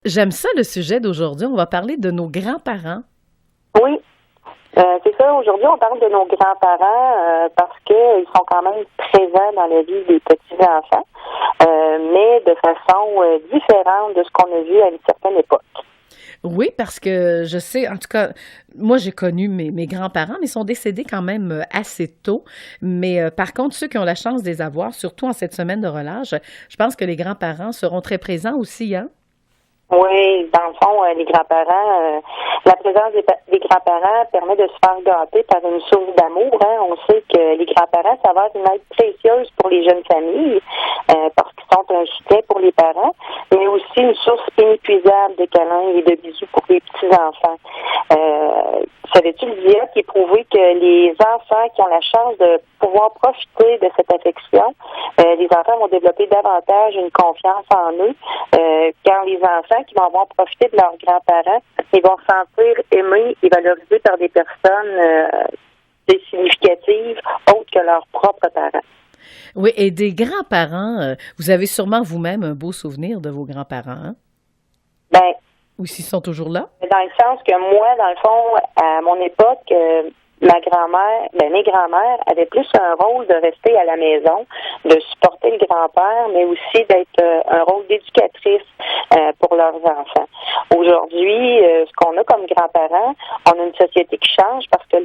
J'aime ça, le sujet d'aujourd'hui. On va parler de nos grands-parents. Oui, c'est ça. Aujourd'hui, on parle de nos grands-parents parce qu'ils sont quand même présents dans la vie des petits-enfants, mais de façon différente de ce qu'on a vu à une certaine époque. Oui, parce que je sais, en tout cas, moi j'ai connu mes grands-parents, mais ils sont décédés quand même assez tôt. Mais par contre, ceux qui ont la chance de les avoir, surtout en cette semaine de relâche, je pense que les grands-parents seront très présents aussi, hein? Oui, dans le fond, les grands-parents, la présence des grands-parents permet de se faire gâter par une source d'amour. Hein. On sait que les grands-parents, ça va être une aide précieuse pour les jeunes familles parce qu'ils sont un soutien pour les parents, mais aussi une source inépuisable de câlins et de bisous pour les petits-enfants. Savais-tu, Lydia, qui est prouvé que les enfants qui ont la chance de pouvoir profiter de cette affection, les enfants vont développer davantage une confiance en eux quand les enfants qui vont avoir profité de leurs grands-parents, ils vont se sentir aimés et valorisés par des personnes significatives autres que leurs propres parents. Oui, et des grands-parents, vous avez sûrement vous-même un beau souvenir de vos grands-parents, hein? Ben, Ou s'ils sont toujours là? dans le sens que moi, dans le fond, à mon époque, ma grand-mère, mes grands-mères avaient plus un rôle de rester à la maison, de supporter le grand-père, mais aussi d'être un rôle d'éducatrice pour leurs enfants. Aujourd'hui, ce qu'on a comme grands-parents, on a une société qui change parce que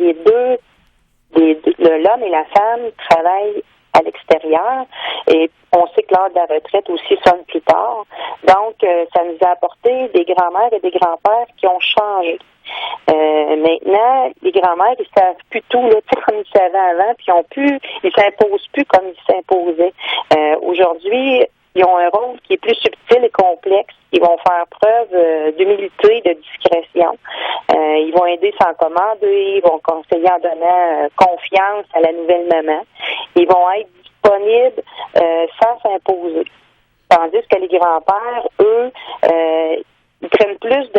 l'homme et la femme travaillent à l'extérieur et on sait que l'heure de la retraite aussi sonne plus tard. Donc, ça nous a apporté des grands-mères et des grands-pères qui ont changé. Maintenant, les grands-mères, ils savent plus tout, là, comme ils savaient avant, puis ils s'imposent plus comme ils s'imposaient. Aujourd'hui, ils ont un rôle qui est plus subtil et complexe. Ils vont faire preuve d'humilité et de discrétion. Ils vont aider sans commander, ils vont conseiller en donnant confiance à la nouvelle maman. Ils vont être disponibles sans s'imposer. Tandis que les grands-pères, eux, ils prennent plus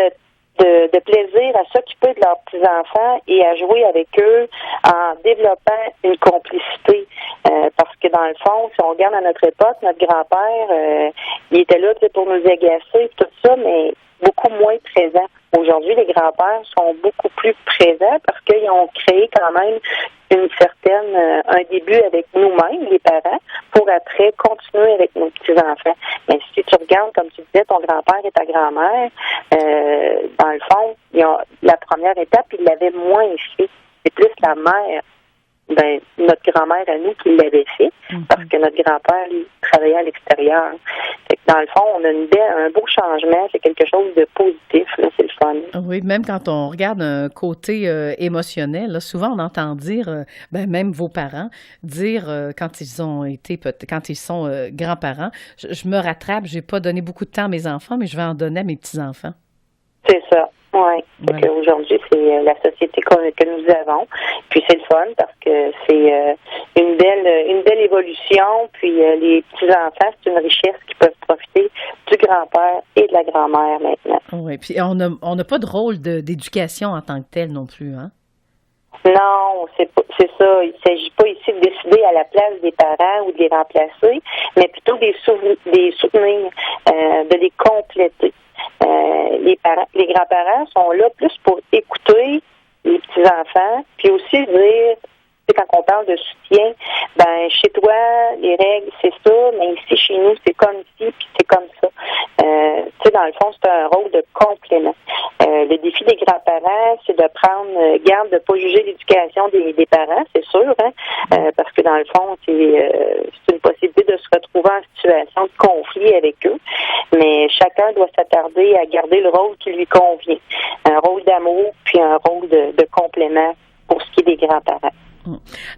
de plaisir à s'occuper de leurs petits-enfants et à jouer avec eux en développant une complicité. Parce que dans le fond, si on regarde à notre époque, notre grand-père, il était là pour nous agacer, tout ça, mais beaucoup moins présent. Aujourd'hui, les grands-pères sont beaucoup plus présents parce qu'ils ont créé quand même un début avec nous-mêmes, les parents, pour après continuer avec nos petits-enfants. Mais si tu regardes, comme tu disais, ton grand-père et ta grand-mère, dans le fond, la première étape, ils l'avaient moins fait. C'est plus la mère, notre grand-mère à nous qui l'avait fait, parce que notre grand-père, lui, travaillait à l'extérieur. Fait que dans le fond, on a un beau changement, c'est quelque chose de positif, là, c'est le fun. Oui, même quand on regarde un côté émotionnel, là, souvent on entend dire, même vos parents, dire quand ils sont grands-parents, je me rattrape, j'ai pas donné beaucoup de temps à mes enfants, mais je vais en donner à mes petits-enfants. C'est ça. Oui. Voilà. Aujourd'hui, c'est la société que nous avons. Puis c'est le fun parce que c'est une belle évolution. Puis les petits-enfants, c'est une richesse qui peuvent profiter du grand-père et de la grand-mère maintenant. Oui, puis on n'a pas de rôle d'éducation en tant que tel non plus, hein? Non, c'est ça. Il ne s'agit pas ici de décider à la place des parents ou de les remplacer, mais plutôt des soutenir, de les compléter. Les grands-parents sont là plus pour écouter les petits-enfants, puis aussi dire, quand on parle de soutien, chez toi, les règles, c'est ça, mais ici, chez nous, c'est comme ici, puis c'est comme ça. Dans le fond, c'est un rôle de complément. Le défi des grands-parents, c'est de prendre garde de ne pas juger l'éducation des parents, c'est sûr, hein, parce que dans le fond, c'est une possibilité de se retrouver en situation de conflit avec eux, mais chacun doit s'attarder à garder le rôle qui lui convient. Un rôle d'amour, puis un rôle de complément pour ce qui est des grands-parents.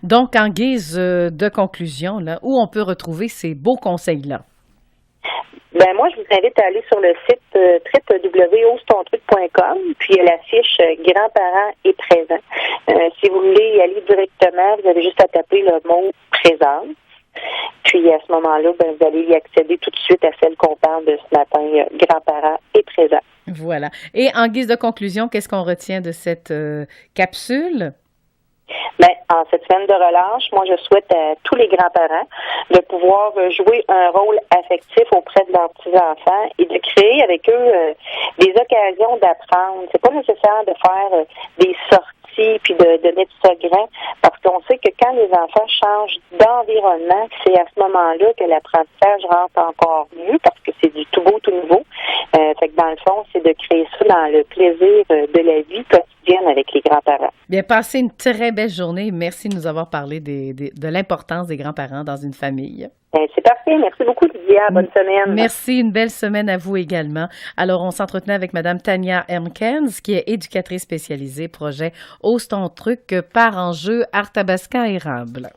Donc, en guise de conclusion, là, où on peut retrouver ces beaux conseils-là? Moi, je vous invite à aller sur le site www.osetonTruc.com, puis il y a la fiche Grands-parents et présents. Si vous voulez y aller directement, vous avez juste à taper le mot présent. Puis à ce moment-là, vous allez y accéder tout de suite à celle qu'on parle de ce matin, Grands-parents et présents. Voilà. Et en guise de conclusion, qu'est-ce qu'on retient de cette capsule? Mais en cette semaine de relâche, moi, je souhaite à tous les grands-parents de pouvoir jouer un rôle affectif auprès de leurs petits-enfants et de créer avec eux des occasions d'apprendre. C'est pas nécessaire de faire des sorties puis de mettre ça grand, parce qu'on sait que quand les enfants changent d'environnement, c'est à ce moment-là que l'apprentissage rentre encore mieux, parce que c'est du tout beau, tout nouveau. Fait que dans le fond, c'est de créer ça dans le plaisir de la vie quotidienne avec les grands-parents. Bien, passez une très belle journée. Merci de nous avoir parlé de l'importance des grands-parents dans une famille. C'est parfait. Merci beaucoup, Lydia. Bonne semaine. Merci. Une belle semaine à vous également. Alors, on s'entretenait avec Mme Tania Hermkens, qui est éducatrice spécialisée projet Ose ton truc par enjeu Arthabasca érable.